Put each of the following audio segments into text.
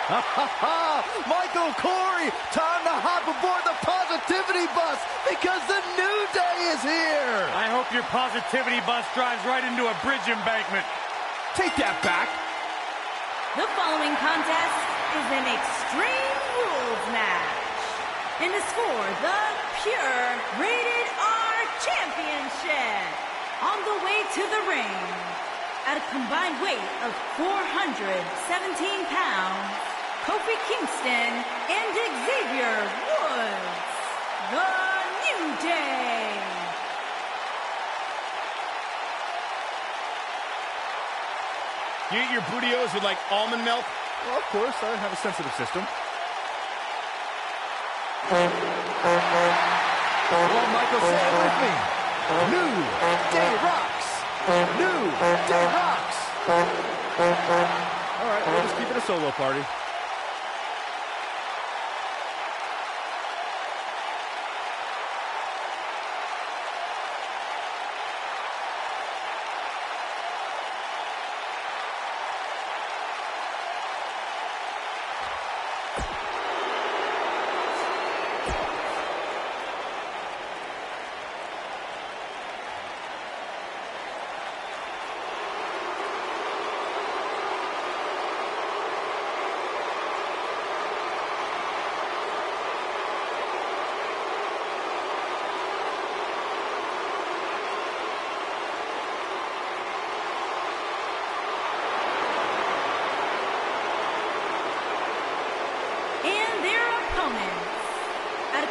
Michael Corey, time to hop aboard the positivity bus because the new day is here. I hope your positivity bus drives right into a bridge embankment. Take that back. The following contest is an Extreme Rules match and is for the Pure Rated R Championship. On the way to the ring, at a combined weight of 417 pounds, Kofi Kingston and Xavier Woods, the New Day. You eat your burritos with, like, almond milk? Well, of course, I have a sensitive system. Well, Michael, say it with me. New Day rocks. New Day rocks. All right, we'll just keep it a solo party.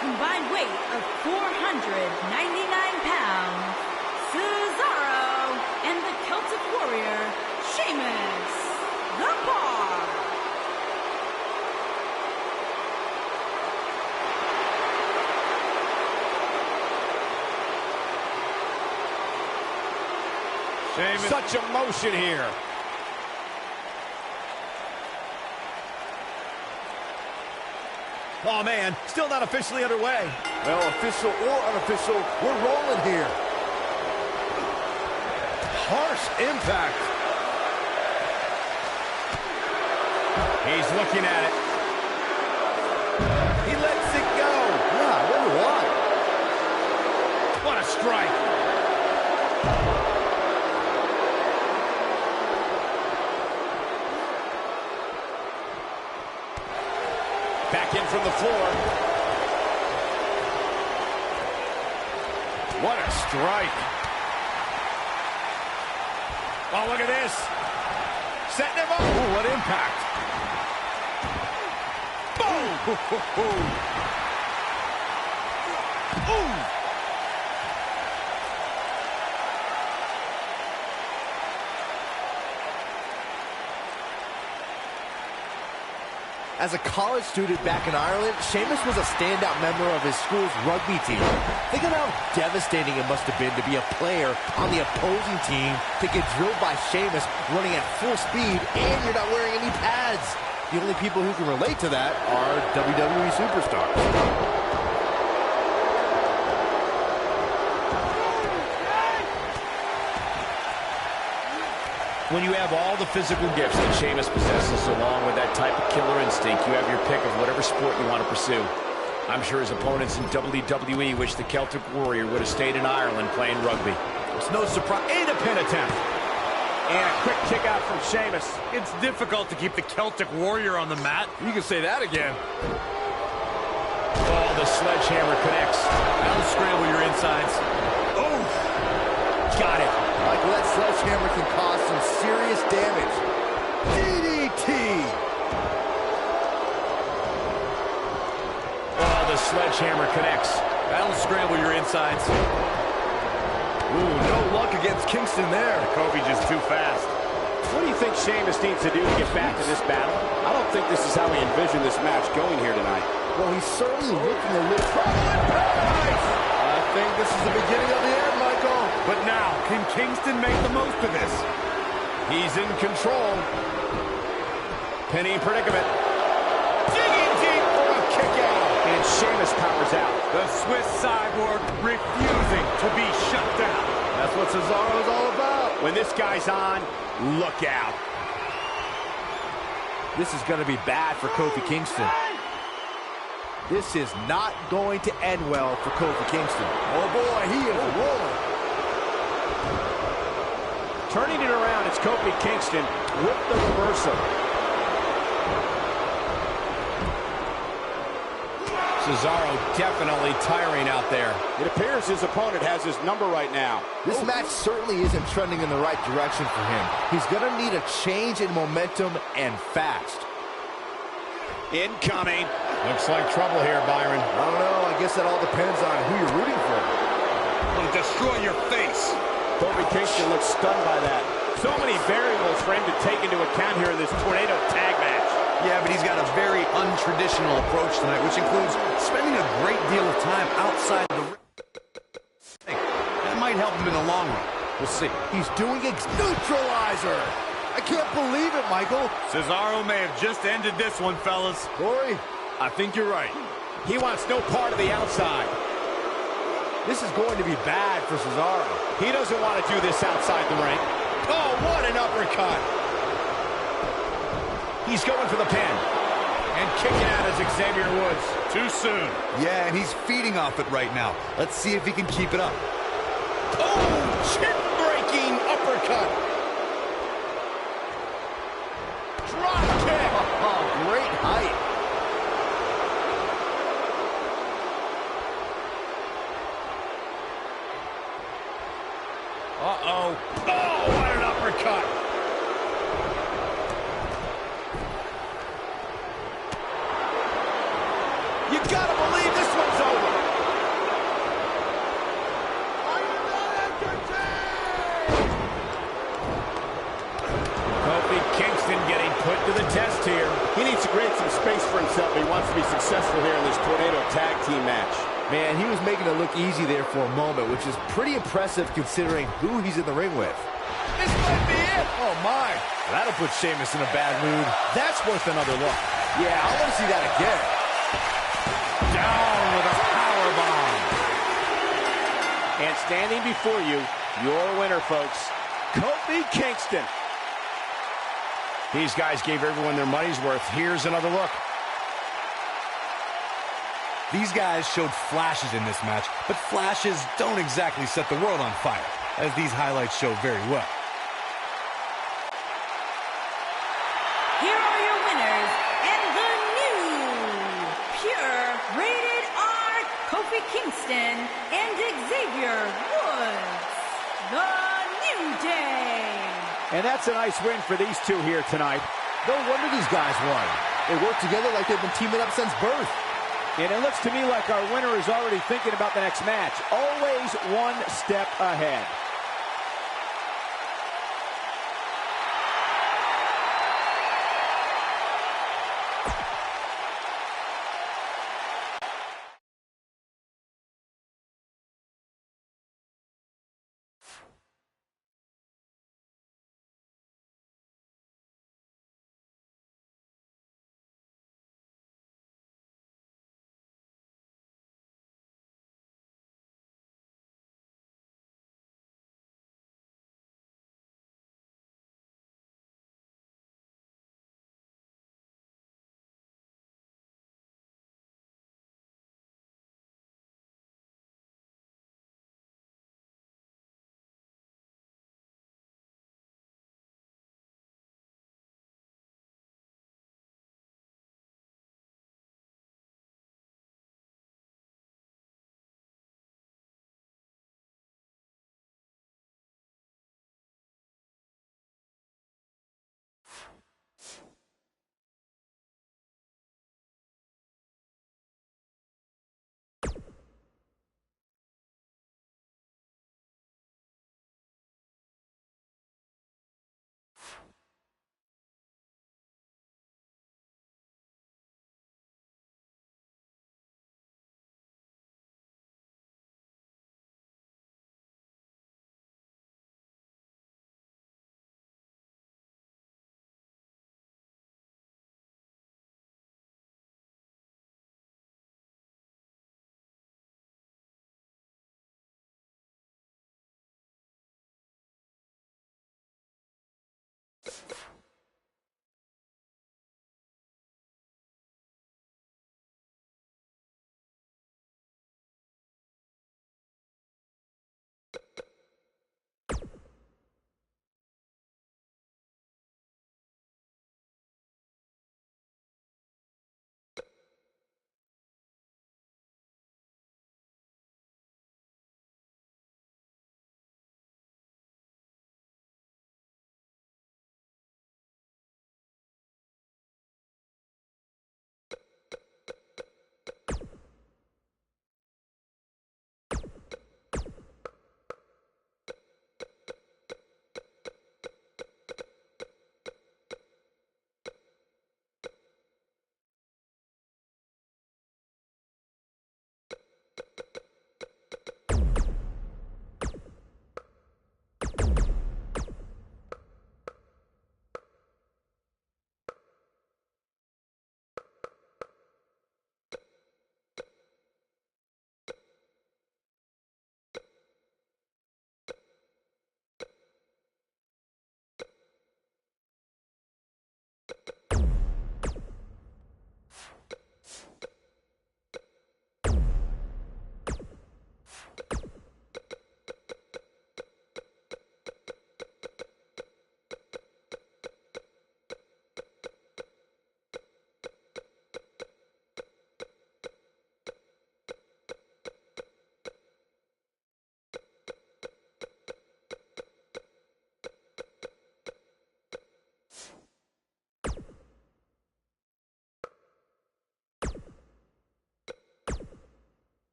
Combined weight of 499 pounds, Cesaro and the Celtic Warrior, Sheamus, the Bar. Sheamus. Such emotion here. Oh, man, still not officially underway. Well, official or unofficial, we're rolling here. Harsh impact. He's looking at it. He lets it go. Yeah, I wonder why. What a strike. Back in from the floor. What a strike. Oh, look at this. Setting him up. Ooh, what impact. Boom. Ooh. As a college student back in Ireland, Sheamus was a standout member of his school's rugby team. Think of how devastating it must have been to be a player on the opposing team to get drilled by Sheamus running at full speed and you're not wearing any pads. The only people who can relate to that are WWE superstars. When you have all the physical gifts that Sheamus possesses, along with that type of killer instinct, you have your pick of whatever sport you want to pursue. I'm sure his opponents in WWE wish the Celtic Warrior would have stayed in Ireland playing rugby. It's no surprise. And a pin attempt. And a quick kick out from Sheamus. It's difficult to keep the Celtic Warrior on the mat. You can say that again. Oh, the sledgehammer connects. That'll scramble your insides. Oh, got it. Michael, that sledgehammer can cause some serious damage. DDT! Oh, the sledgehammer connects. That'll scramble your insides. Ooh, no luck against Kingston there. Kofi just too fast. What do you think Sheamus needs to do to get back to this battle? I don't think this is how he envisioned this match going here tonight. Well, he's certainly looking a little trouble in paradise. I think this is the beginning of the end, Michael. But now, can Kingston make the most of this? He's in control. Penny predicament. Digging deep for a kick out. And Sheamus powers out. The Swiss Cyborg refusing to be shut down. That's what Cesaro's all about. When this guy's on, look out. This is going to be bad for Kofi Kingston. This is not going to end well for Kofi Kingston. Oh boy, he is rolling. Turning it around, it's Kofi Kingston with the reversal. Cesaro definitely tiring out there. It appears his opponent has his number right now. This match certainly isn't trending in the right direction for him. He's going to need a change in momentum and fast. Incoming. Looks like trouble here, Byron. I don't know. I guess that all depends on who you're rooting for. It'll destroy your face. Kofi Kingston looks stunned by that. So many variables for him to take into account here in this tornado tag match. Yeah, but he's got a very untraditional approach tonight, which includes spending a great deal of time outside the ring. That might help him in the long run. We'll see. He's doing neutralizer. I can't believe it, Michael. Cesaro may have just ended this one, fellas. Corey, I think you're right. He wants no part of the outside. this is going to be bad for Cesaro. He doesn't want to do this outside the ring. Oh, what an uppercut. He's going for the pin. And kicking out is Xavier Woods. Too soon. Yeah, and he's feeding off it right now. Let's see if he can keep it up. Oh, chin-breaking uppercut. Drop kick. Oh, great height. Uh-oh. Oh, what an uppercut. You gotta believe this one's over. Are you not entertained? Kofi Kingston getting put to the test here. He needs to create some space for himself if he wants to be successful here in this Tornado Tag Team match. Man, he was making it look easy there for a moment, which is pretty impressive considering who he's in the ring with. This might be it. Oh, my. That'll put Sheamus in a bad mood. That's worth another look. Yeah, I want to see that again. Down with a powerbomb. And standing before you, your winner, folks, Kofi Kingston. These guys gave everyone their money's worth. Here's another look. These guys showed flashes in this match, but flashes don't exactly set the world on fire, as these highlights show very well. Here are your winners, and the new Pure Rated R Kofi Kingston and Xavier Woods, the New Day. And that's a nice win for these two here tonight. No wonder these guys won. They work together like they've been teaming up since birth. And it looks to me like our winner is already thinking about the next match. Always one step ahead.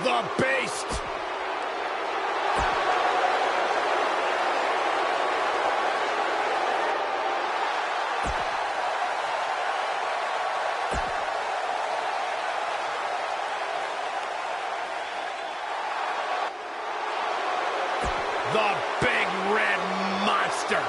The Beast. The big red monster.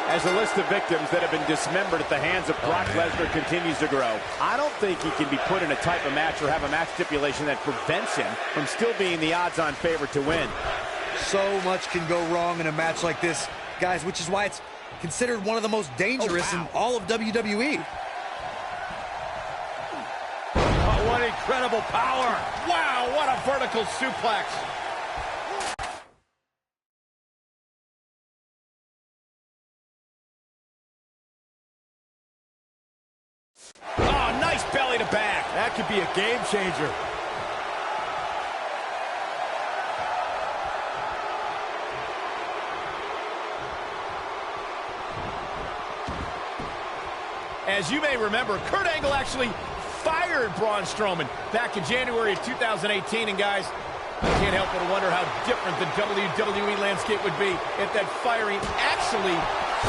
As the list of victims that have been dismembered at the hands of Brock Lesnar continues to grow, I don't think he can be put in a type of match or have a match stipulation that prevents him from still being the odds-on favorite to win. So much can go wrong in a match like this, guys, which is why it's considered one of the most dangerous in all of WWE. Oh, what incredible power. Wow, what a vertical suplex. Oh, nice belly to back. That could be a game changer. As you may remember, Kurt Angle actually fired Braun Strowman back in January of 2018. And guys, I can't help but wonder how different the WWE landscape would be if that firing actually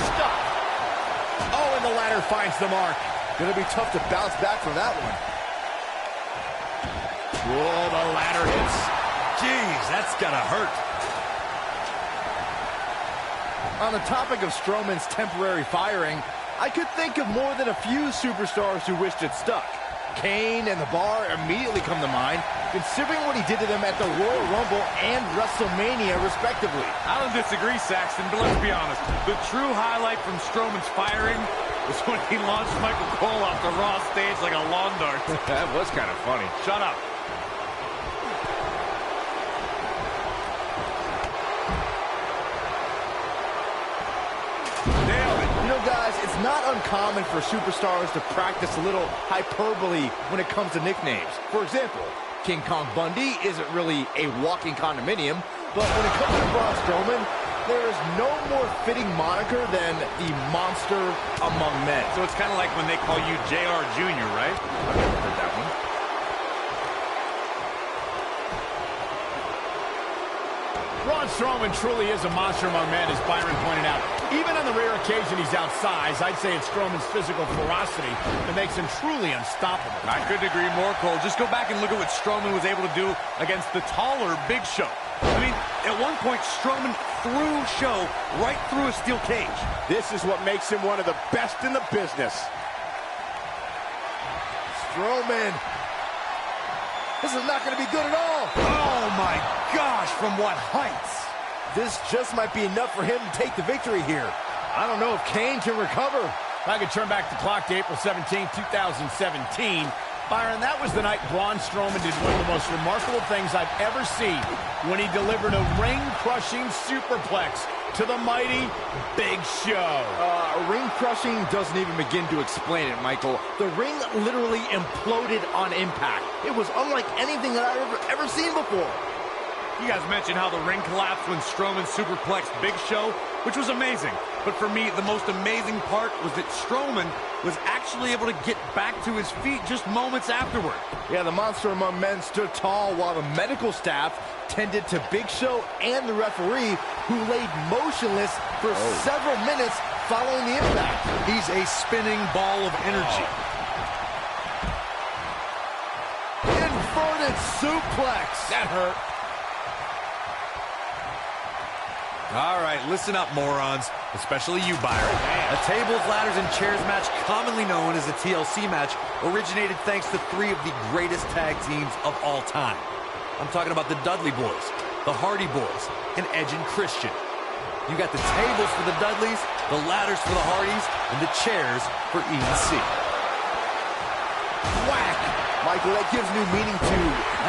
stuck. Oh, and the ladder finds the mark. Gonna be tough to bounce back from that one. Whoa, the ladder hits. Jeez, that's gonna hurt. On the topic of Strowman's temporary firing, I could think of more than a few superstars who wished it stuck. Kane and The Bar immediately come to mind, considering what he did to them at the Royal Rumble and WrestleMania, respectively. I don't disagree, Saxton, but let's be honest. The true highlight from Strowman's firing was when he launched Michael Cole off the Raw stage like a lawn dart. That was kind of funny. Shut up. Nailed it. You know, guys, it's not uncommon for superstars to practice a little hyperbole when it comes to nicknames. For example, King Kong Bundy isn't really a walking condominium, but when it comes to Braun Strowman, there is no more fitting moniker than the monster among men. So it's kind of like when they call you JR Jr., right? I've never heard that one. Braun Strowman truly is a monster among men, as Byron pointed out. Even on the rare occasion he's outsized, I'd say it's Strowman's physical ferocity that makes him truly unstoppable. I couldn't agree more, Cole. Just go back and look at what Strowman was able to do against the taller Big Show. I mean, at one point, Strowman threw Show right through a steel cage. This is what makes him one of the best in the business. Strowman. This is not going to be good at all. Oh, my gosh, from what heights? This just might be enough for him to take the victory here. I don't know if Kane can recover. If I could turn back the clock to April 17, 2017, Byron, that was the night Braun Strowman did one of the most remarkable things I've ever seen when he delivered a ring-crushing superplex to the mighty Big Show. Ring-crushing doesn't even begin to explain it, Michael. The ring literally imploded on impact. It was unlike anything that I've ever seen before. You guys mentioned how the ring collapsed when Strowman superplexed Big Show, which was amazing. But for me, the most amazing part was that Strowman was actually able to get back to his feet just moments afterward. Yeah, the monster among men stood tall while the medical staff tended to Big Show and the referee, who laid motionless for several minutes following the impact. He's a spinning ball of energy. Inverted suplex. That hurt. All right, listen up, morons, especially you, Byron. A tables, ladders, and chairs match, commonly known as a TLC match, originated thanks to three of the greatest tag teams of all time. I'm talking about the Dudley Boys, the Hardy Boys, and Edge and Christian. You got the tables for the Dudleys, the ladders for the Hardys, and the chairs for E&C. Whack! Michael, that gives new meaning to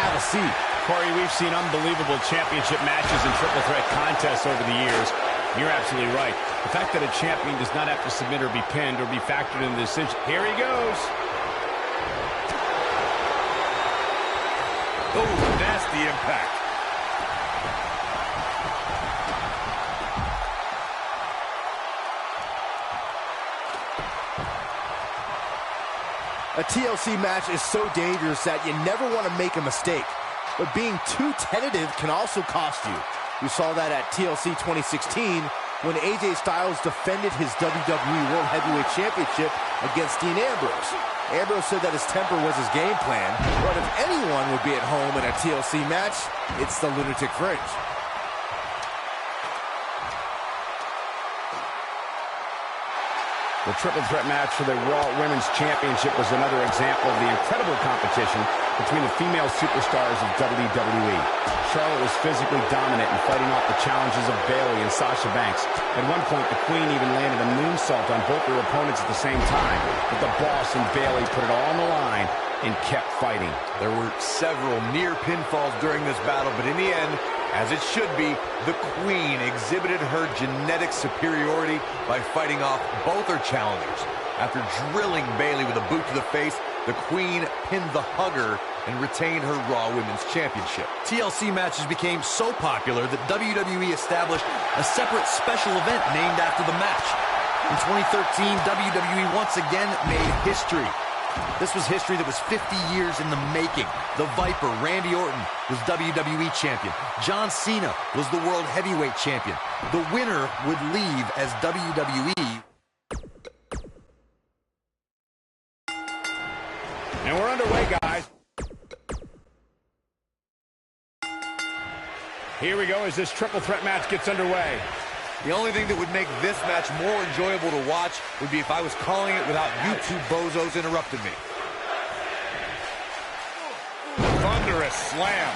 have a seat. Corey, we've seen unbelievable championship matches and triple threat contests over the years. You're absolutely right. The fact that a champion does not have to submit or be pinned or be factored in the decision. Here he goes. Oh, nasty impact. A TLC match is so dangerous that you never want to make a mistake. But being too tentative can also cost you. We saw that at TLC 2016 when AJ Styles defended his WWE World Heavyweight Championship against Dean Ambrose. Ambrose said that his temper was his game plan, but if anyone would be at home in a TLC match, it's the Lunatic Fringe. The triple threat match for the Raw Women's Championship was another example of the incredible competition between the female superstars of WWE. Charlotte was physically dominant in fighting off the challenges of Bayley and Sasha Banks. At one point, the Queen even landed a moonsault on both their opponents at the same time. But the Boss and Bayley put it all on the line and kept fighting. There were several near pinfalls during this battle, but in the end, as it should be, the Queen exhibited her genetic superiority by fighting off both her challengers. After drilling Bayley with a boot to the face, the Queen pinned the Hugger and retained her Raw Women's Championship. TLC matches became so popular that WWE established a separate special event named after the match. In 2013, WWE once again made history. This was history that was 50 years in the making. The Viper, Randy Orton, was WWE Champion. John Cena was the World Heavyweight Champion. The winner would leave as WWE. And we're underway, guys. Here we go as this triple threat match gets underway. The only thing that would make this match more enjoyable to watch would be if I was calling it without you two bozos interrupting me. Thunderous slam.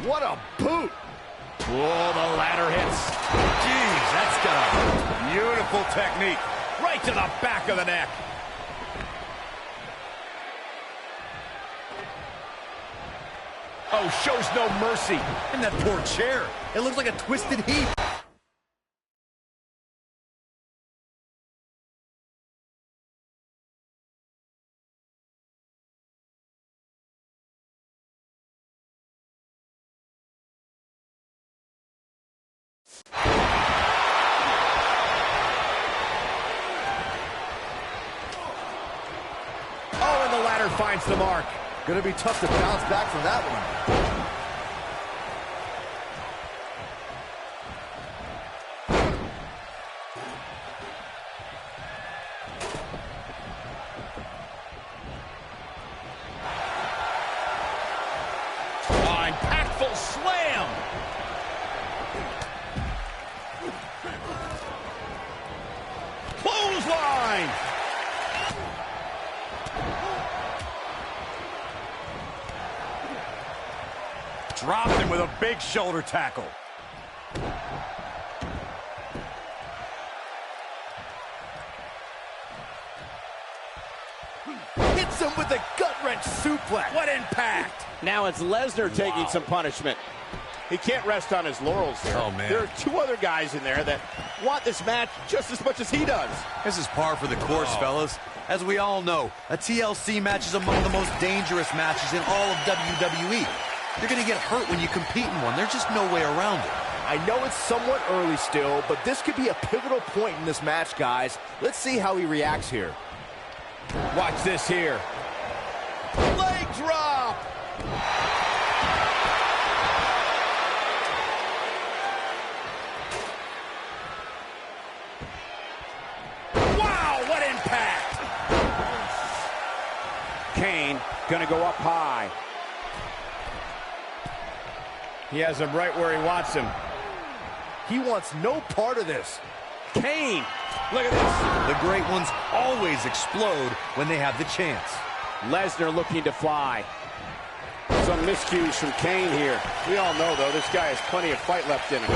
What a boot! Whoa, the ladder hits. Jeez, that's got a beautiful technique. Right to the back of the neck. Oh, shows no mercy. And that poor chair. It looks like a twisted heap. Oh, and the ladder finds the mark. Gonna be tough to bounce back from that one. Oh, impactful slam. Clothesline. Dropped him with a big shoulder tackle. Hits him with a gut-wrench suplex. What impact. Now it's Lesnar taking some punishment. He can't rest on his laurels here. Oh, man. There are two other guys in there that want this match just as much as he does. This is par for the course, fellas. As we all know, a TLC match is among the most dangerous matches in all of WWE. You're going to get hurt when you compete in one. There's just no way around it. I know it's somewhat early still, but this could be a pivotal point in this match, guys. Let's see how he reacts here. Watch this here. Leg drop! Wow, what impact! Kane gonna go up high. He has him right where he wants him. He wants no part of this. Kane, look at this. The great ones always explode when they have the chance. Lesnar looking to fly. Some miscues from Kane here. We all know, though, this guy has plenty of fight left in him.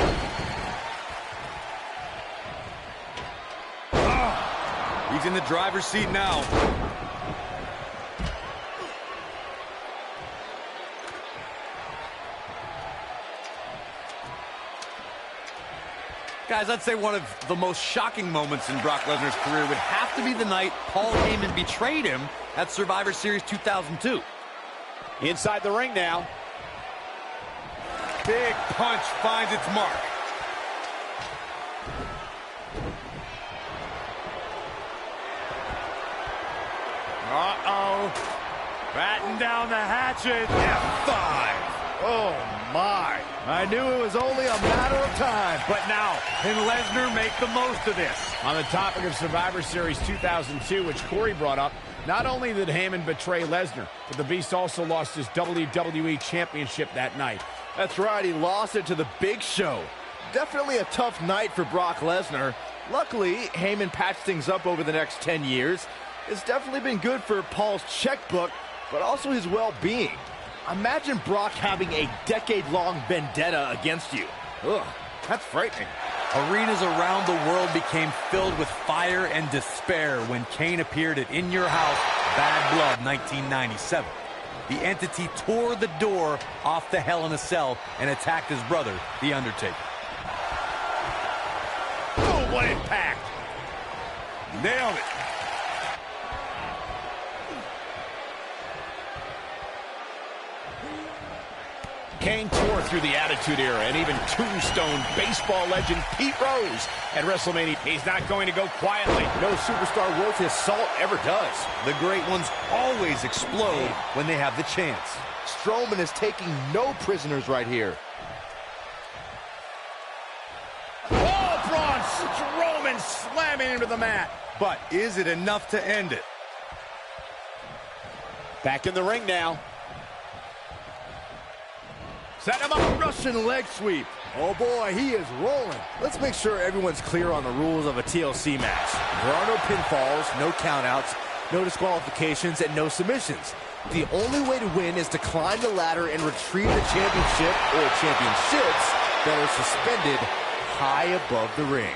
He's in the driver's seat now. Guys, I'd say one of the most shocking moments in Brock Lesnar's career would have to be the night Paul Heyman betrayed him at Survivor Series 2002. Inside the ring now. Big punch finds its mark. Uh-oh. Batten down the hatchet. F5. Oh, my. I knew it was only a matter of time. But now, can Lesnar make the most of this? On the topic of Survivor Series 2002, which Corey brought up, not only did Heyman betray Lesnar, but the Beast also lost his WWE Championship that night. That's right, he lost it to the Big Show. Definitely a tough night for Brock Lesnar. Luckily, Heyman patched things up over the next 10 years. It's definitely been good for Paul's checkbook, but also his well-being. Imagine Brock having a decade-long vendetta against you. Ugh, that's frightening. Arenas around the world became filled with fire and despair when Kane appeared at In Your House, Bad Blood 1997. The entity tore the door off the Hell in a Cell and attacked his brother, The Undertaker. Oh, what impact! Nailed it. Kane tore through the Attitude Era, and even Tombstone baseball legend Pete Rose at WrestleMania. He's not going to go quietly. No superstar worth his salt ever does. The great ones always explode when they have the chance. Strowman is taking no prisoners right here. Oh, Braun Strowman slamming into the mat. But is it enough to end it? Back in the ring now. Set him up, Russian leg sweep. Oh boy, he is rolling. Let's make sure everyone's clear on the rules of a TLC match. There are no pinfalls, no countouts, no disqualifications, and no submissions. The only way to win is to climb the ladder and retrieve the championship or championships that are suspended high above the ring.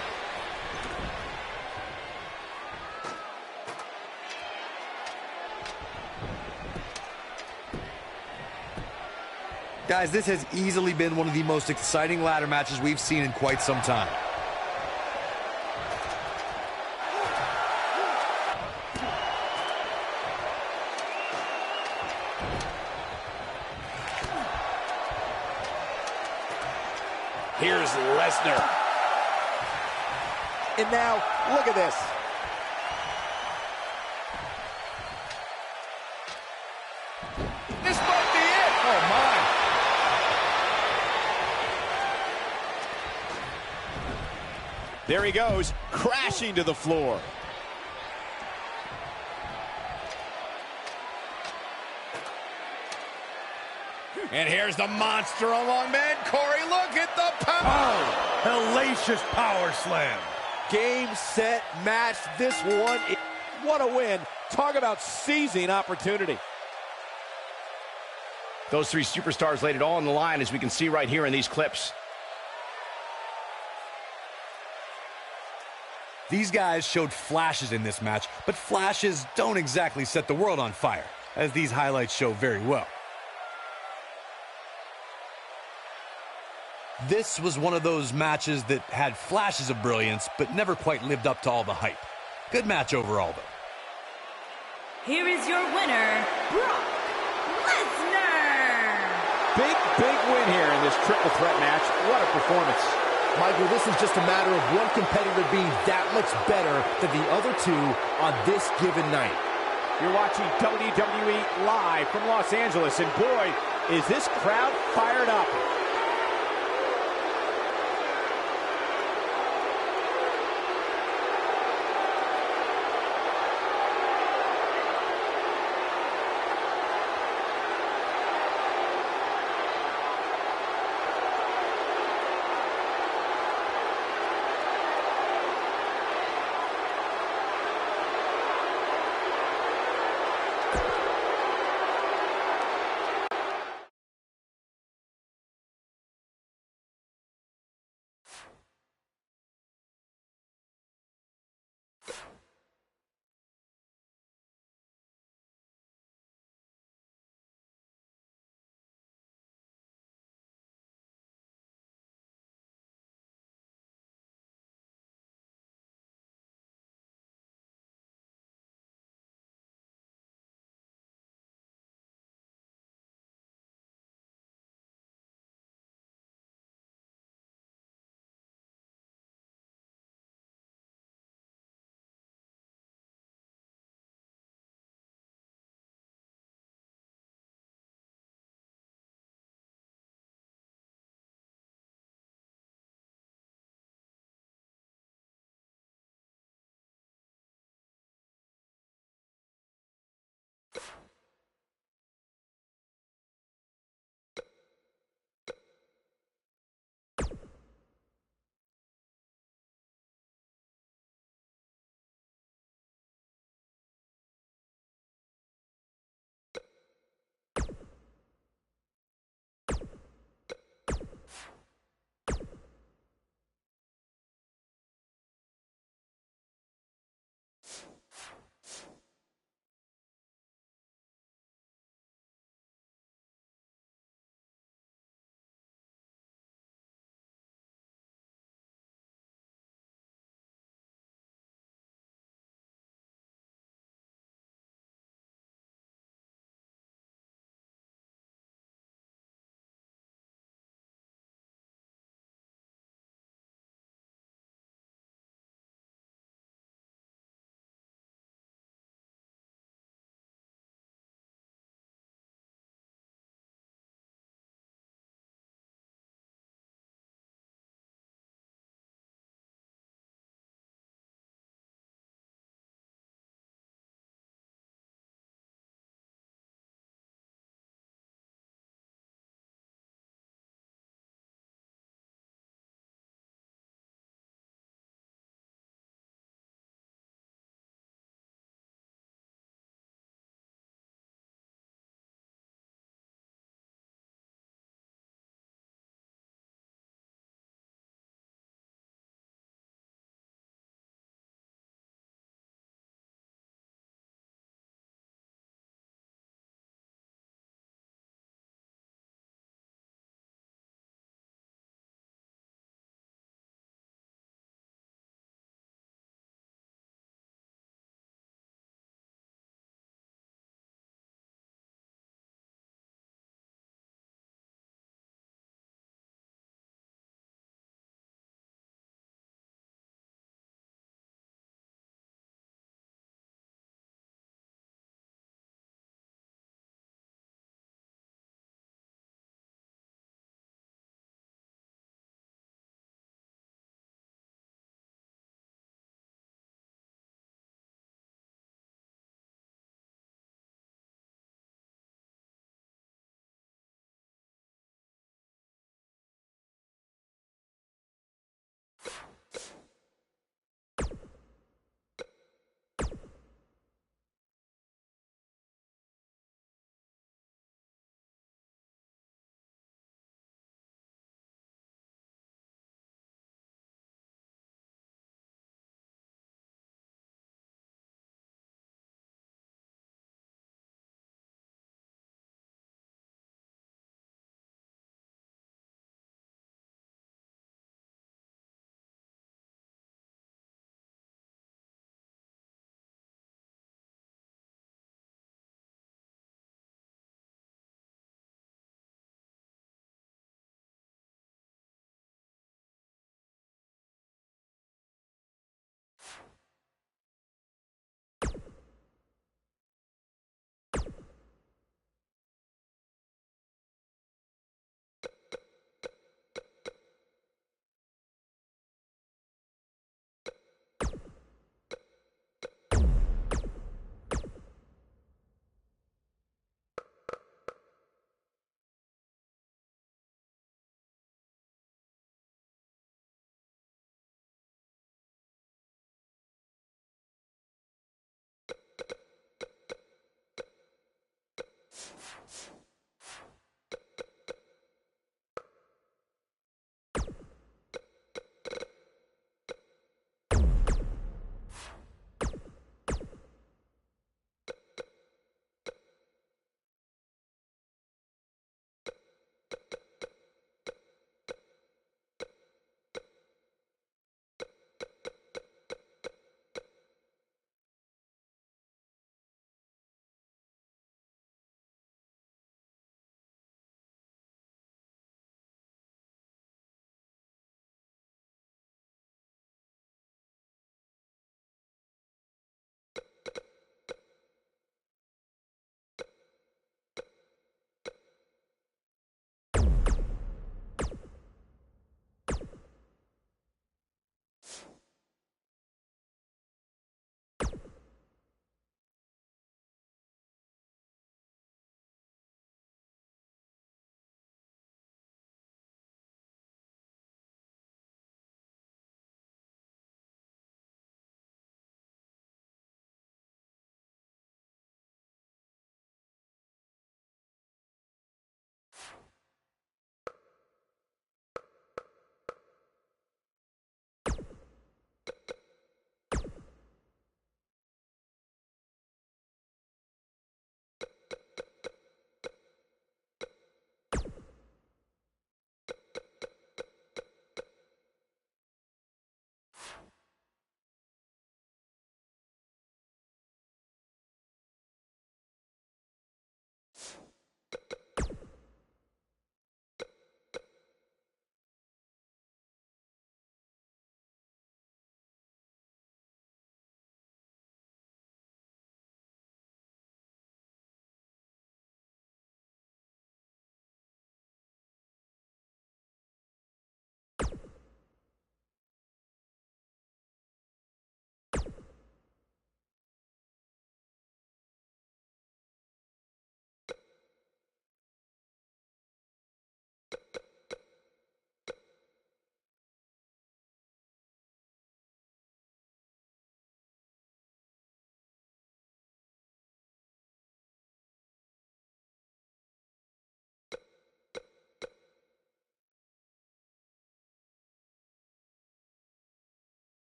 Guys, this has easily been one of the most exciting ladder matches we've seen in quite some time. Here's Lesnar. And now, look at this. This might be it. Oh, my. There he goes, crashing to the floor. And here's the monster among men. Corey, look at the power. Oh, hellacious power slam. Game, set, match. This one, what a win. Talk about seizing opportunity. Those three superstars laid it all on the line, as we can see right here in these clips. These guys showed flashes in this match, but flashes don't exactly set the world on fire, as these highlights show very well. This was one of those matches that had flashes of brilliance, but never quite lived up to all the hype. Good match overall, though. Here is your winner, Brock Lesnar. Big win here in this triple threat match. What a performance. Michael, this is just a matter of one competitor being that much better than the other two on this given night. You're watching WWE live from Los Angeles, and boy, is this crowd fired up.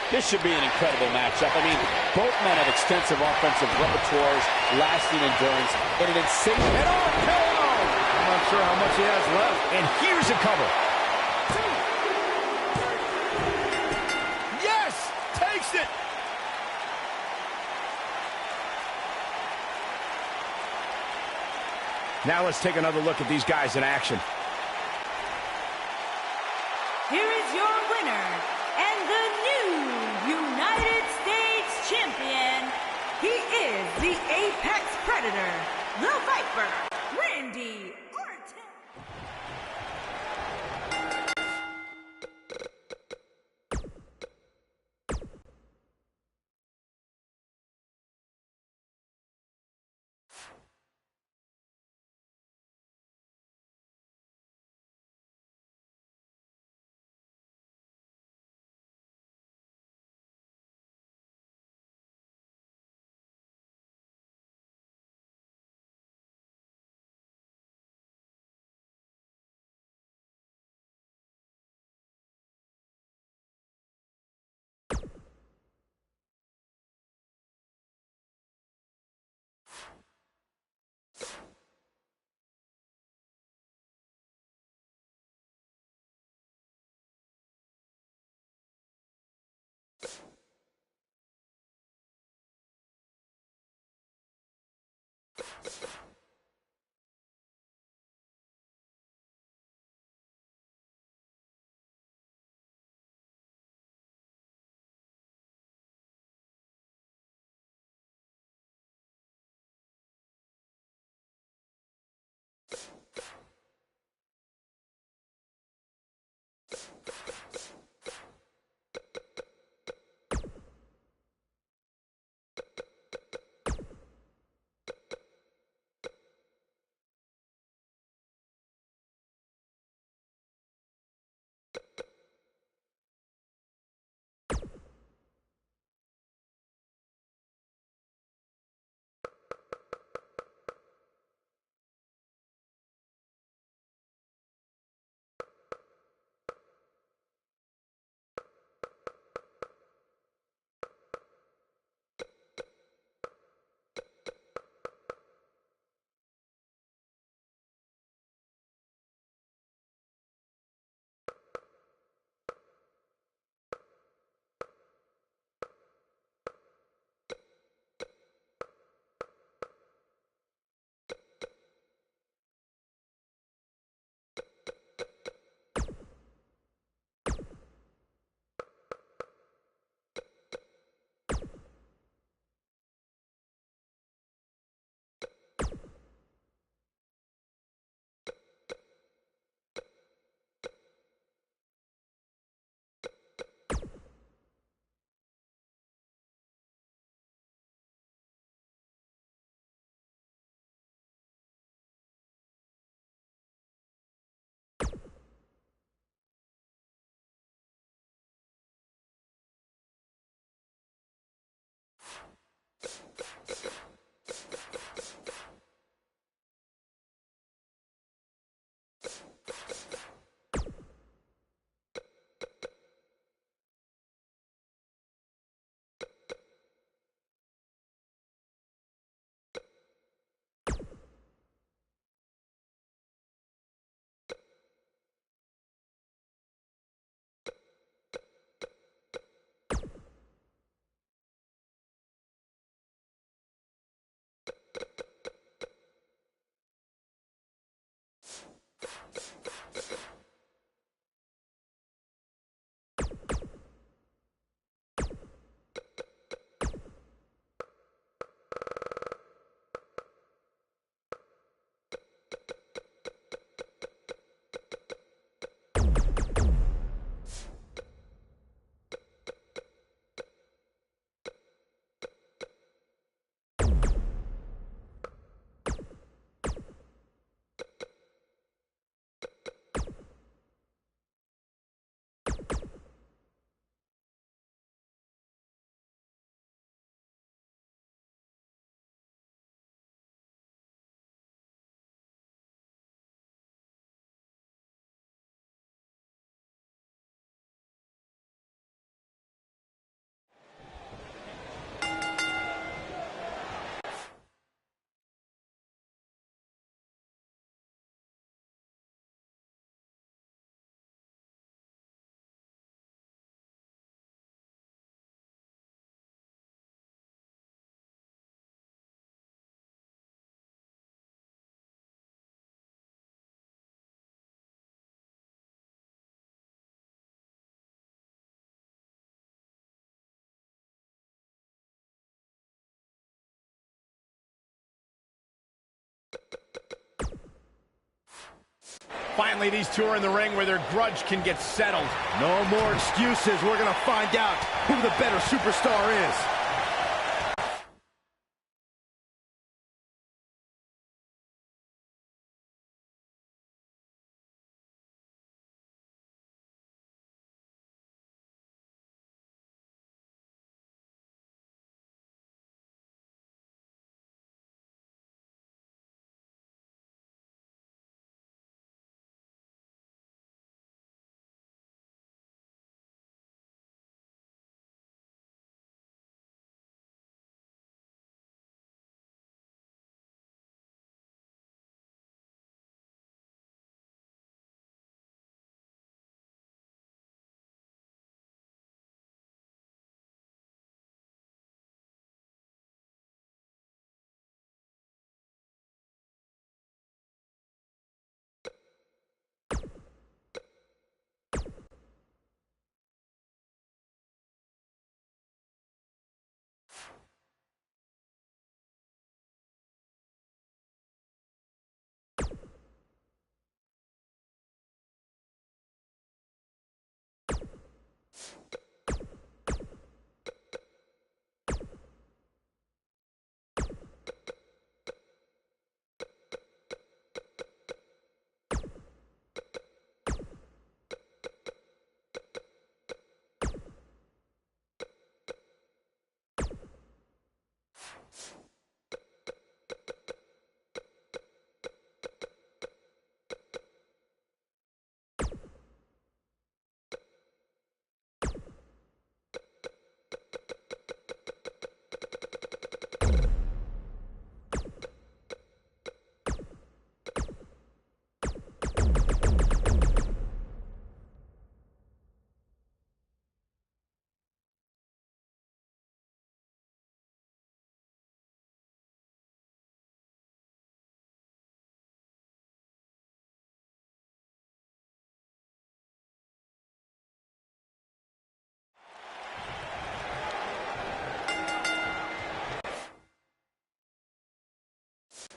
This should be an incredible matchup. I mean, both men have extensive offensive repertoires, lasting endurance, and an insane... And KO! I'm not sure how much he has left. And here's a cover. Yes! Takes it! Now let's take another look at these guys in action. Here is your winner, and the new United States Champion. He is the Apex Predator, the Viper, Randy Orton. Finally, these two are in the ring where their grudge can get settled. No more excuses. We're going to find out who the better superstar is.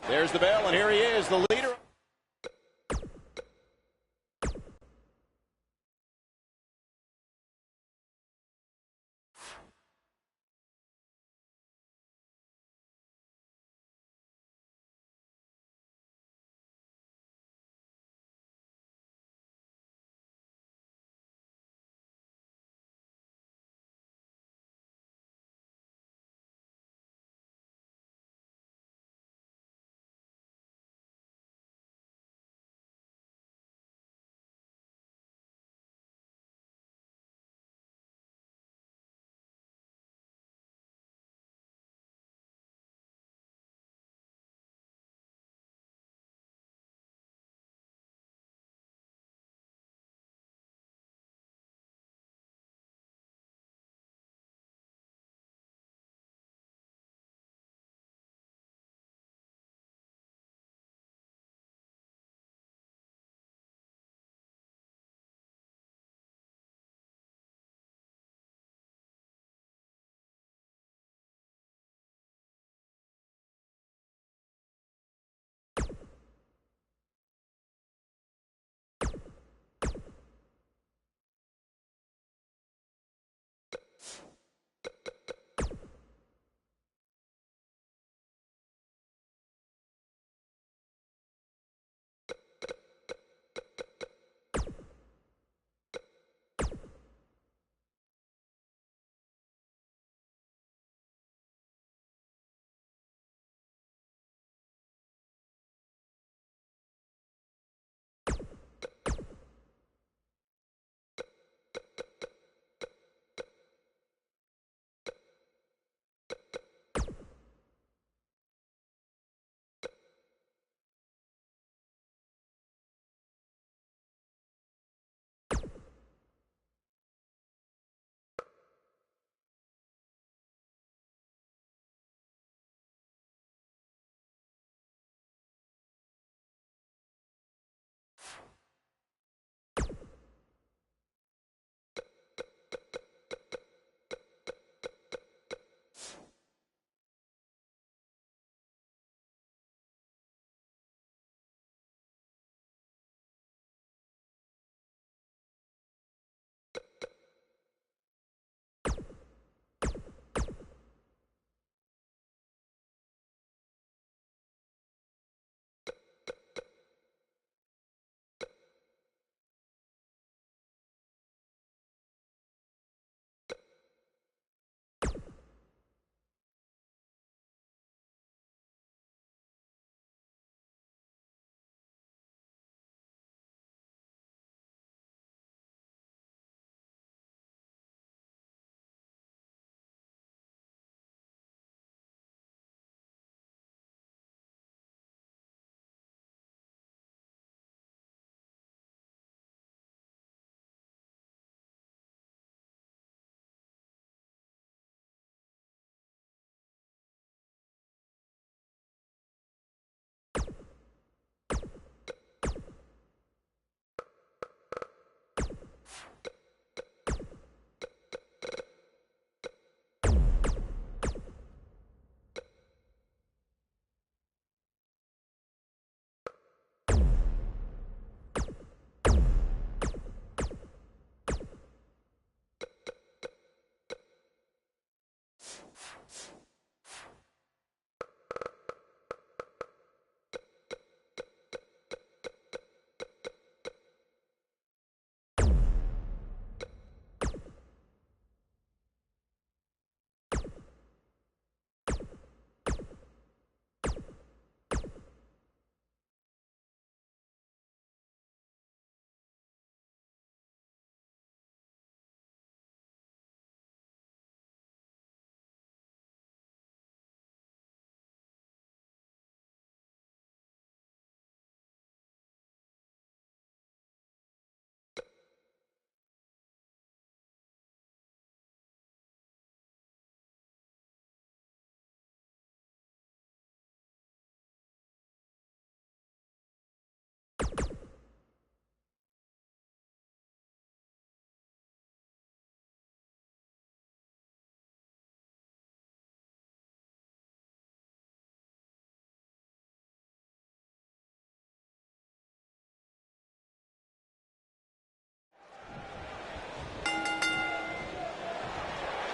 There's the bell, and here he is, the leader.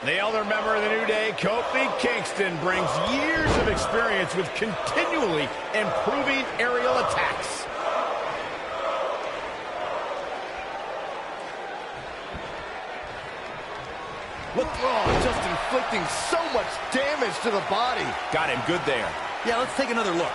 The elder member of the New Day, Kofi Kingston, brings years of experience with continually improving aerial attacks. Look, just inflicting so much damage to the body. Got him good there. Yeah, let's take another look.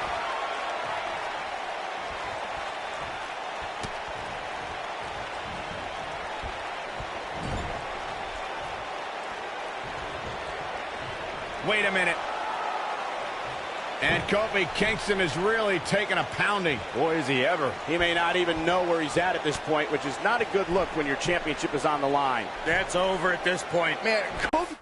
Wait a minute. And Kofi Kingston is really taking a pounding. Boy, is he ever. He may not even know where he's at this point, which is not a good look when your championship is on the line. That's over at this point. Man, Kofi...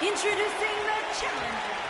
Introducing the challenger.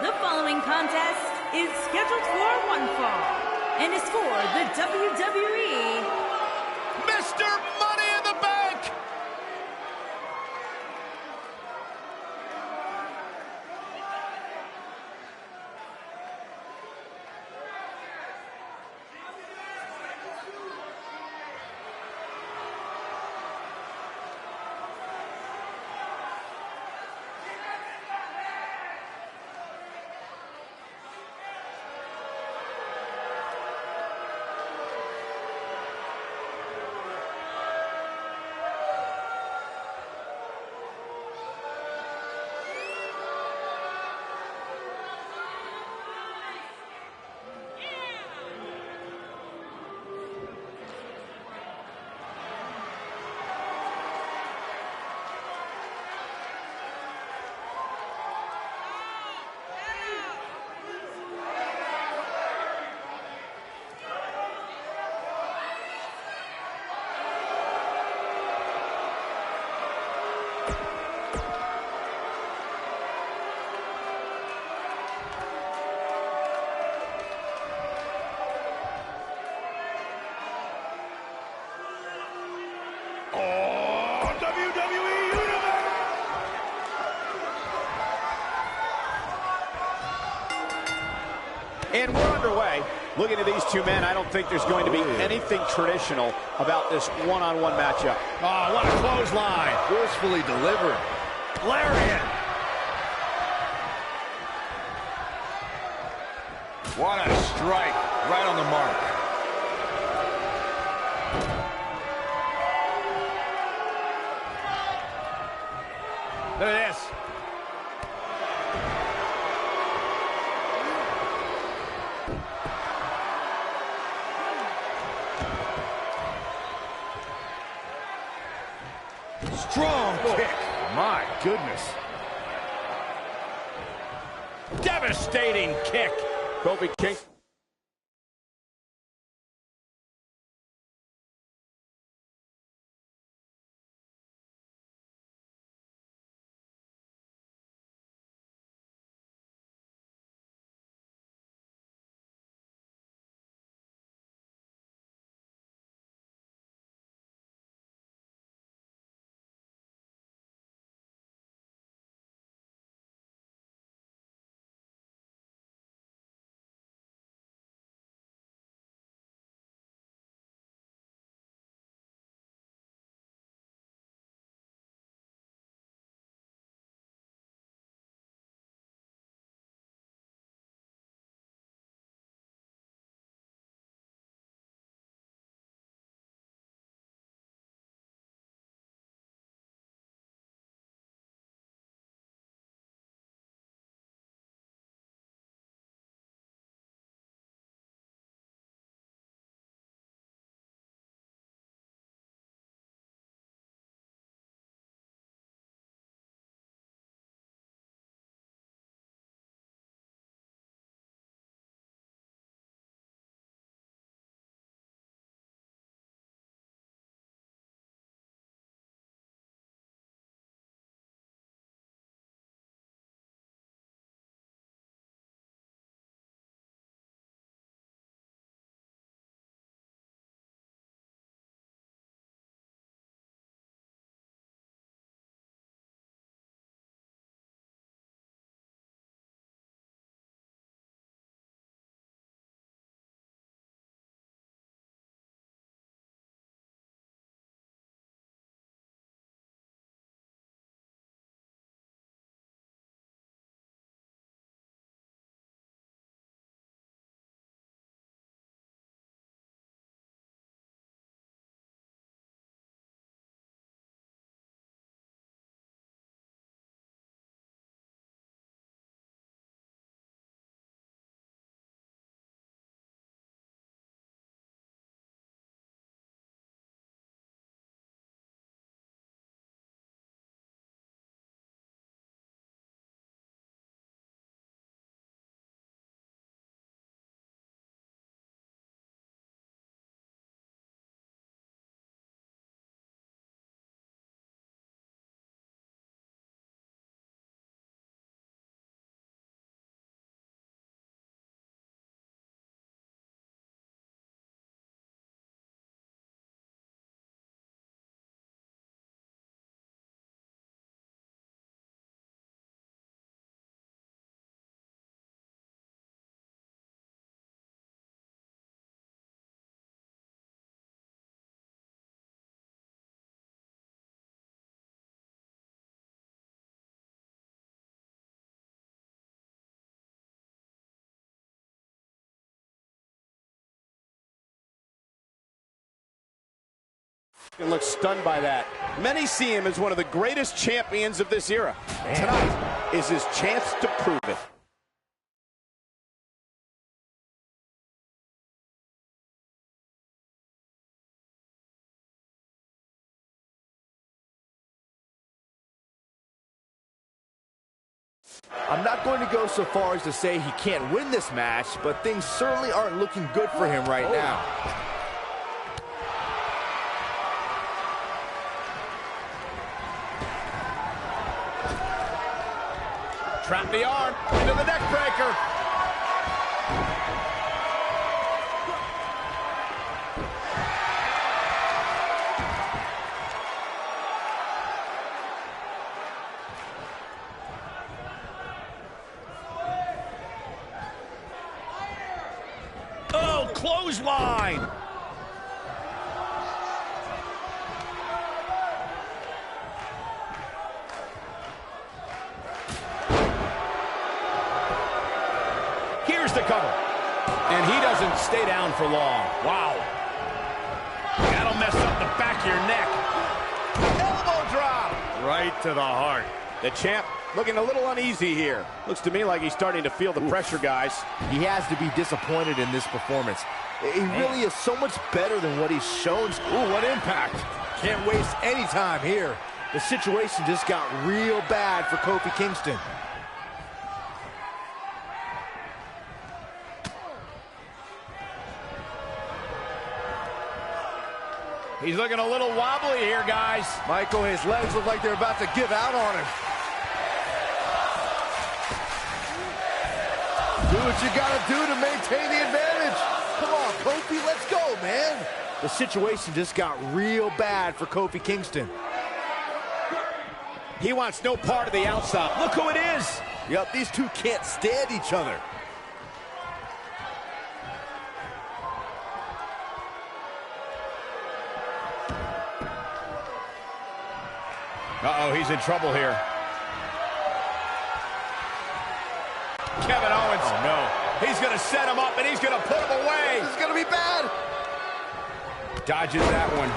The following contest is scheduled for one fall and is for the WWE Mr. Money in the Bank! And we're underway. Looking at these two men, I don't think there's going to be anything traditional about this one-on-one matchup. Oh, what a clothesline. Forcefully delivered. Lariat. What a strike. Right on the mark. Look at this. Strong kick. My goodness. Devastating kick. Kofi King. And looks stunned by that. Many see him as one of the greatest champions of this era. Tonight is his chance to prove it. I'm not going to go so far as to say he can't win this match, but things certainly aren't looking good for him right now. Trap the arm into the neck breaker. clothesline. Here's the cover. And he doesn't stay down for long. Wow. That'll mess up the back of your neck. Elbow drop. Right to the heart. The champ looking a little uneasy here. Looks to me like he's starting to feel the pressure, guys. He has to be disappointed in this performance. He really is so much better than what he's shown. Ooh, what impact. Can't waste any time here. The situation just got real bad for Kofi Kingston. He's looking a little wobbly here, guys. Michael, his legs look like they're about to give out on him. Do what you gotta do to maintain the advantage. Come on, Kofi, let's go, man. The situation just got real bad for Kofi Kingston. He wants no part of the outside. Look who it is. Yep, these two can't stand each other. Uh-oh, he's in trouble here. Kevin Owens. Oh, no. He's going to set him up, and he's going to put him away. This is going to be bad. Dodges that one.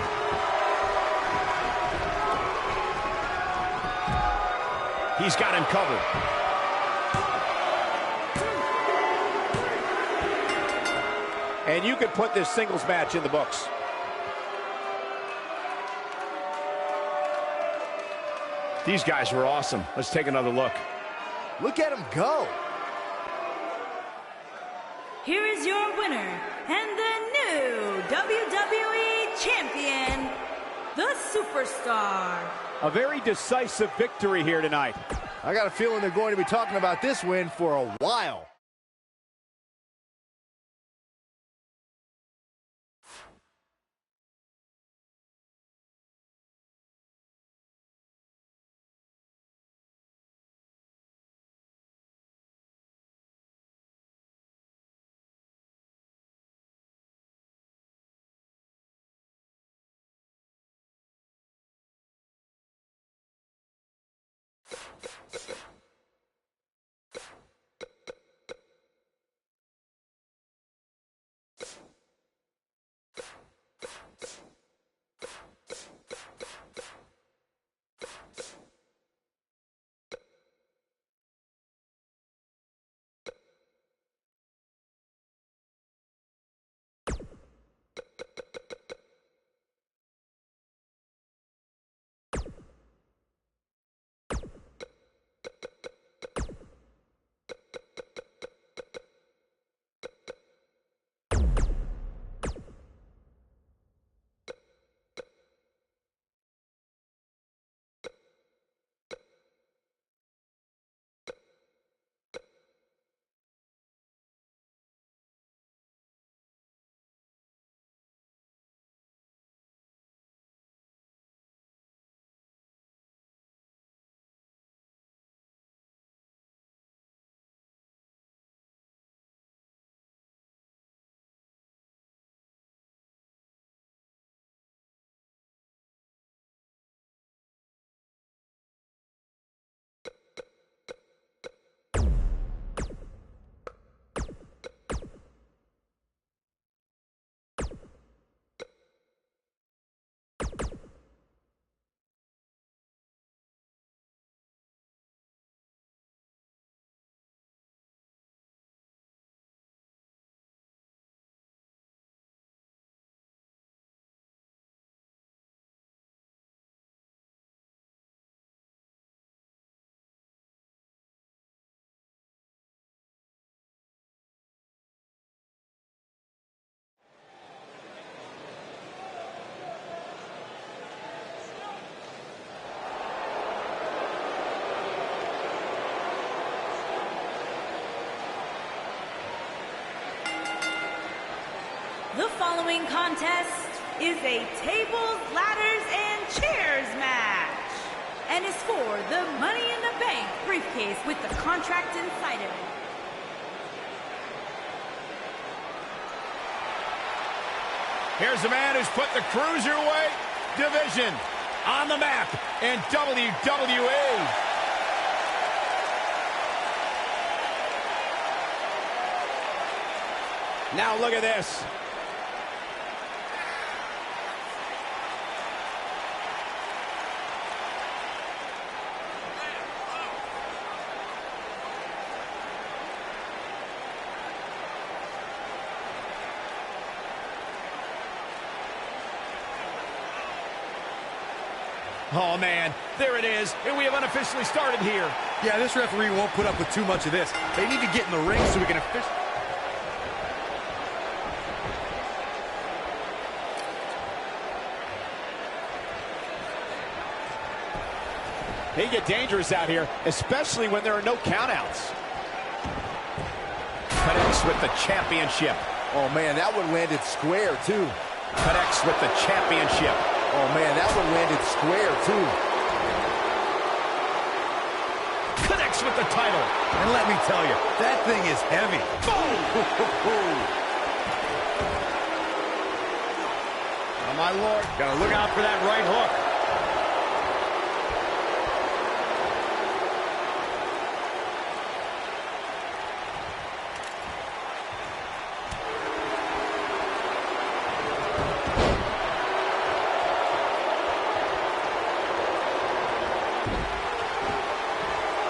He's got him covered. And you can put this singles match in the books. These guys were awesome. Let's take another look. Look at him go. Here is your winner and the new WWE Champion, the Superstar. A very decisive victory here tonight. I got a feeling they're going to be talking about this win for a while. The following contest is a tables, ladders, and chairs match, and is for the Money in the Bank briefcase with the contract inside of it. Here's the man who's put the Cruiserweight division on the map in WWE. Now look at this. Oh, man, there it is, and we have unofficially started here. Yeah, this referee won't put up with too much of this. They need to get in the ring so we can officially... They get dangerous out here, especially when there are no countouts. Connects with the championship. Oh, man, that one landed square, too. Connects with the championship. Oh, man, that one landed square, too. Connects with the title. And let me tell you, that thing is heavy. Boom! Oh, my Lord. Gotta look out for that right hook.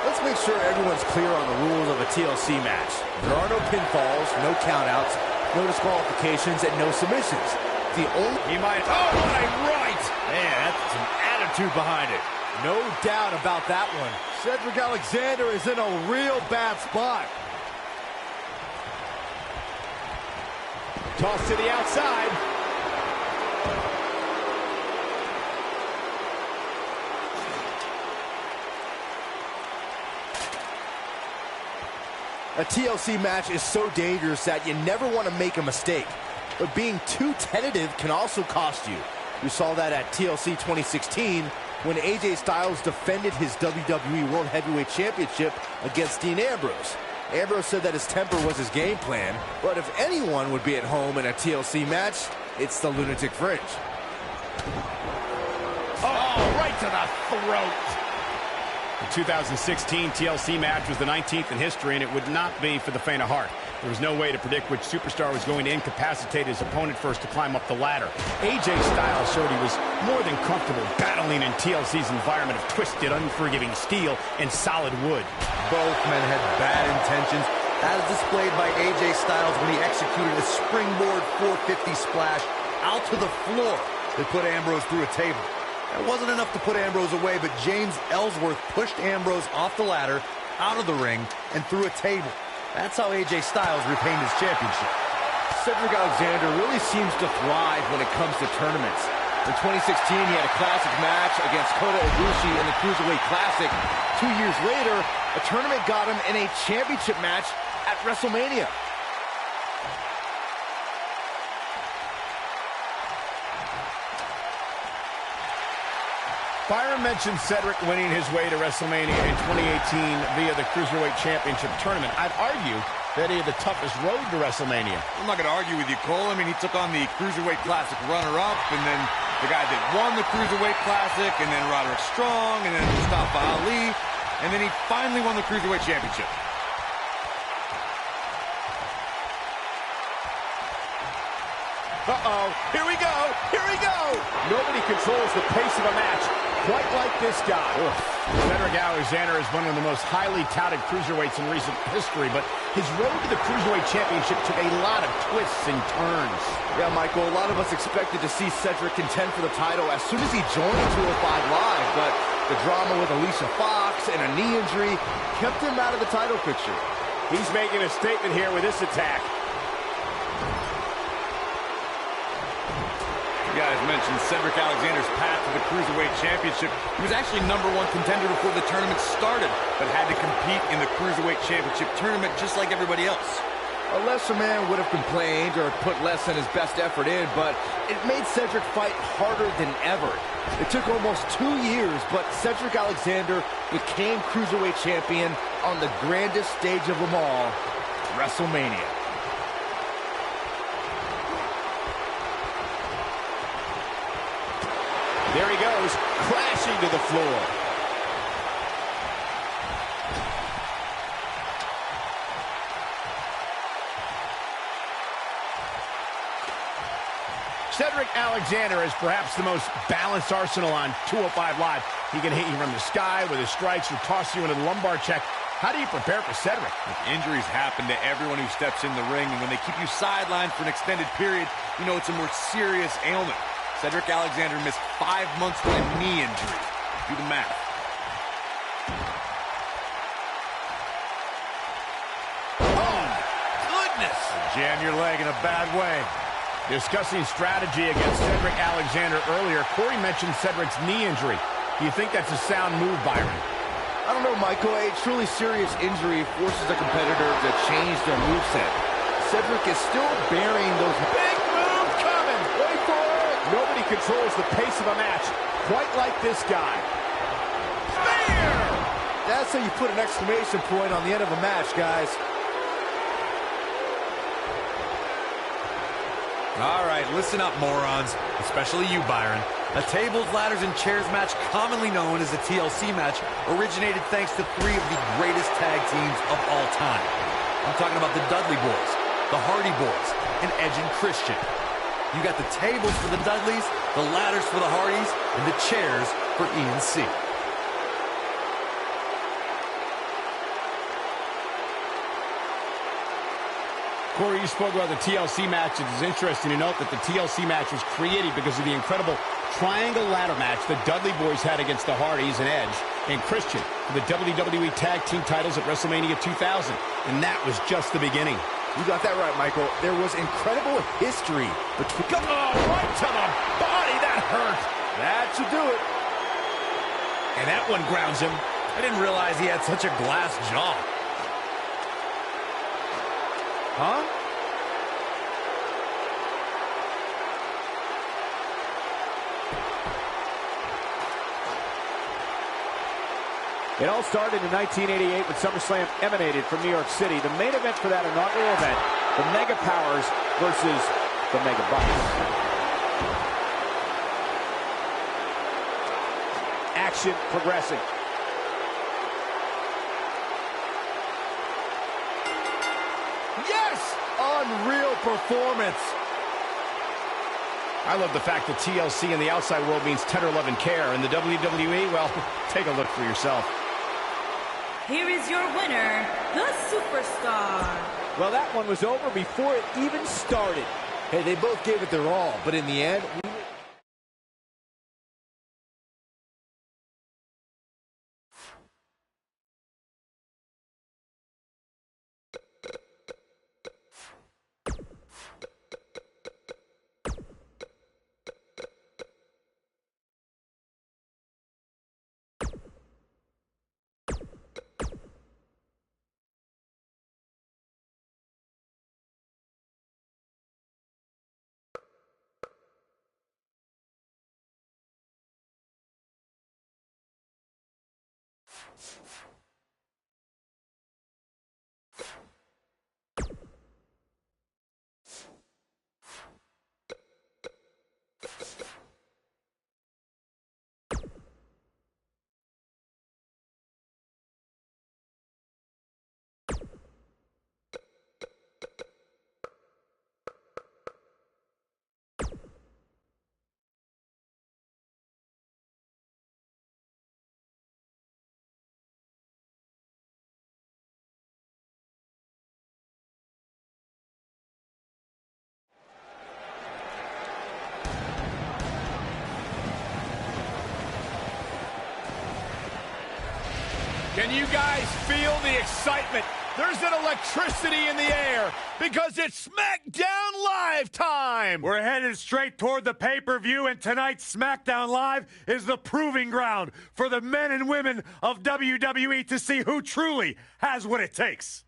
Let's make sure everyone's clear on the rules of a TLC match. There are no pinfalls, no countouts, no disqualifications, and no submissions. The only... He might... Oh, what a right! Man, that's some attitude behind it. No doubt about that one. Cedric Alexander is in a real bad spot. Toss to the outside. A TLC match is so dangerous that you never want to make a mistake. But being too tentative can also cost you. We saw that at TLC 2016 when AJ Styles defended his WWE World Heavyweight Championship against Dean Ambrose. Ambrose said that his temper was his game plan, but if anyone would be at home in a TLC match, it's the Lunatic Fringe. Oh, right to the throat. The 2016 TLC match was the 19th in history, and it would not be for the faint of heart. There was no way to predict which superstar was going to incapacitate his opponent first to climb up the ladder. AJ Styles showed he was more than comfortable battling in TLC's environment of twisted, unforgiving steel and solid wood. Both men had bad intentions, as displayed by AJ Styles when he executed a springboard 450 splash out to the floor that put Ambrose through a table. That wasn't enough to put Ambrose away, but James Ellsworth pushed Ambrose off the ladder, out of the ring, and through a table. That's how AJ Styles retained his championship. Cedric Alexander really seems to thrive when it comes to tournaments. In 2016, he had a classic match against Kota Ibushi in the Cruiserweight Classic. 2 years later, a tournament got him in a championship match at WrestleMania. Byron mentioned Cedric winning his way to WrestleMania in 2018 via the Cruiserweight Championship Tournament. I'd argue that he had the toughest road to WrestleMania. I'm not going to argue with you, Cole. I mean, he took on the Cruiserweight Classic runner-up, and then the guy that won the Cruiserweight Classic, and then Roderick Strong, and then Mustafa Ali, and then he finally won the Cruiserweight Championship. Uh-oh, here we go, here we go! Nobody controls the pace of a match quite like this guy. Cedric Alexander is one of the most highly touted cruiserweights in recent history, but his road to the Cruiserweight Championship took a lot of twists and turns. Yeah, Michael, a lot of us expected to see Cedric contend for the title as soon as he joined 205 Live, but the drama with Alicia Fox and a knee injury kept him out of the title picture. He's making a statement here with this attack. You guys mentioned Cedric Alexander's path to the Cruiserweight Championship. He was actually #1 contender before the tournament started, but had to compete in the Cruiserweight Championship tournament just like everybody else. A lesser man would have complained or put less than his best effort in, but it made Cedric fight harder than ever. It took almost 2 years, but Cedric Alexander became Cruiserweight Champion on the grandest stage of them all, WrestleMania. There he goes, crashing to the floor. Cedric Alexander is perhaps the most balanced arsenal on 205 Live. He can hit you from the sky with his strikes or toss you into the lumbar check. How do you prepare for Cedric? Injuries happen to everyone who steps in the ring, and when they keep you sidelined for an extended period, you know it's a more serious ailment. Cedric Alexander missed 5 months with a knee injury. Do the math. Oh, goodness! Jam your leg in a bad way. Discussing strategy against Cedric Alexander earlier, Corey mentioned Cedric's knee injury. Do you think that's a sound move, Byron? I don't know, Michael. A truly serious injury forces a competitor to change their moveset. Cedric is still bearing those Big move coming. Wait for it. Nobody controls the pace of a match quite like this guy. spear! That's how you put an exclamation point on the end of a match, guys. All right, listen up, morons, especially you, Byron. A tables, ladders, and chairs match commonly known as a TLC match originated thanks to 3 of the greatest tag teams of all time. I'm talking about the Dudley Boys, the Hardy Boys, and Edge and Christian. You got the tables for the Dudleys, the ladders for the Hardys, and the chairs for E&C. Corey, you spoke about the TLC match. It is interesting to note that the TLC match was created because of the incredible triangle ladder match the Dudley Boys had against the Hardys and Edge and Christian for the WWE Tag Team titles at WrestleMania 2000. And that was just the beginning. You got that right, Michael. There was incredible history between... Oh, right to the body. That hurt. That should do it. And that one grounds him. I didn't realize he had such a glass jaw. Huh? It all started in 1988 when SummerSlam emanated from New York City. The main event for that inaugural event, the Mega Powers versus the Mega Bucks. Action progressing. Yes! Unreal performance. I love the fact that TLC in the outside world means tender love and care. In the WWE, well, take a look for yourself. Here is your winner, the Superstar. Well, that one was over before it even started. Hey, they both gave it their all, but in the end... Can you guys feel the excitement? There's an electricity in the air because it's SmackDown Live time! We're headed straight toward the pay-per-view, and tonight's SmackDown Live is the proving ground for the men and women of WWE to see who truly has what it takes.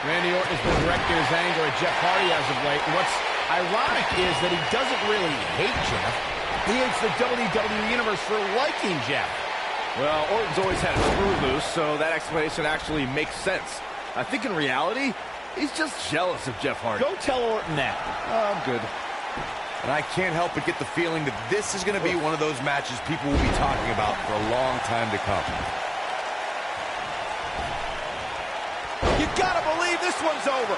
Randy Orton has been directing his anger at Jeff Hardy as of late. And what's ironic is that he doesn't really hate Jeff. He hates the WWE Universe for liking Jeff. Well, Orton's always had a screw loose, so that explanation actually makes sense. I think in reality, he's just jealous of Jeff Hardy. Go tell Orton that. Oh, I'm good. And I can't help but get the feeling that this is going to be one of those matches people will be talking about for a long time to come. You gotta believe this one's over.